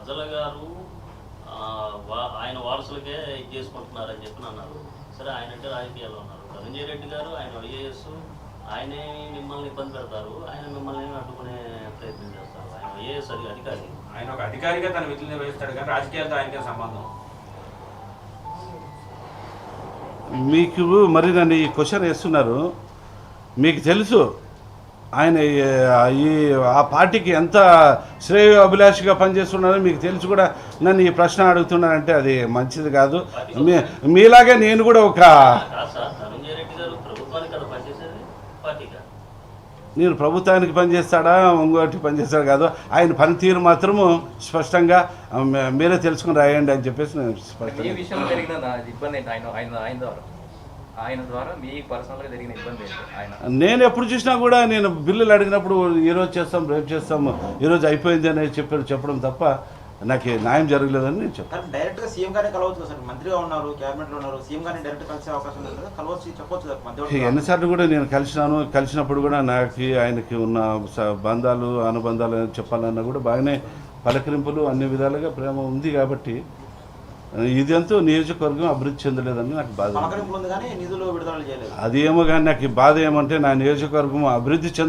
సజ్జల గారు ఆయన వారసులకే ఇది చేసుకుంటున్నారని చెప్పి అన్నారు. సరే ఆయన అంటే రాజకీయాల్లో ఉన్నారు. ధనంజయ రెడ్డి గారు ఆయన ఐఏఎస్, ఆయనే మిమ్మల్ని ఇబ్బంది పెడతారు, ఆయన మిమ్మల్ని అడ్డుకునే ప్రయత్నం చేస్తారు. ఆయన ఐఏఎస్ అధికారి, ఆయన ఒక అధికారిగా తన విధులు నిర్వహిస్తాడు కానీ రాజకీయాలతో ఆయనకే సంబంధం. మీకు మరి నన్ను ఈ క్వశ్చన్ వేస్తున్నారు. మీకు తెలుసు ఆయన ఆ పార్టీకి ఎంత శ్రేయ అభిలాషిగా పనిచేస్తున్నారో మీకు తెలుసు కూడా నన్ను ఈ ప్రశ్న అడుగుతున్నారంటే అది మంచిది కాదు. మీలాగే నేను కూడా ఒక ధనంజయ రెడ్డి గారు ప్రభుత్వానికి కదా పనిచేసేది, పార్టీగా. నేను ప్రభుత్వానికి పనిచేస్తాడా ఇంకోటి పనిచేస్తాడు కాదు, ఆయన పనితీరు మాత్రము స్పష్టంగా మీరే తెలుసుకుని రాయండి అని చెప్పేసి నేను స్పష్టంగా. ఈ విషయంలో జరిగిన ఇబ్బంది ఏంటి? ఆయన ద్వారా మీ పర్సనల్గా జరిగిన ఇబ్బంది ఏంటి? ఆయన నేను ఎప్పుడు చూసినా కూడా నేను బిల్లులు అడిగినప్పుడు ఈరోజు చేస్తాం, రేపు చేస్తాం, ఈరోజు అయిపోయింది అనేది చెప్పడం తప్ప నాకు న్యాయం జరగలేదని నేను చెప్తాను. డైరెక్ట్ గా సీఎం గానే కలవచ్చు సార్. మంత్రిగా ఉన్నారు, క్యాబినెట్ లో ఉన్నారు, సీఎం గారిని డైరెక్ట్ కలిసే అవకాశం లేదు కదా, కలవచ్చు చెప్పొచ్చు. ఎన్నిసార్లు కూడా నేను కలిసినప్పుడు కూడా నాకు ఆయనకి ఉన్న బంధాలు అనుబంధాలు చెప్పాలన్నా కూడా బాగానే పలకరింపులు అన్ని విధాలుగా ప్రేమ ఉంది. కాబట్టి ఇదంతా నియోజకవర్గం అభివృద్ధి చెందలేదని నాకు బాధ. నిధులు విడుదల చేయలేదు. అది ఏమో కానీ నాకు బాధ ఏమంటే నా నియోజకవర్గం అభివృద్ధి చెందలేదు.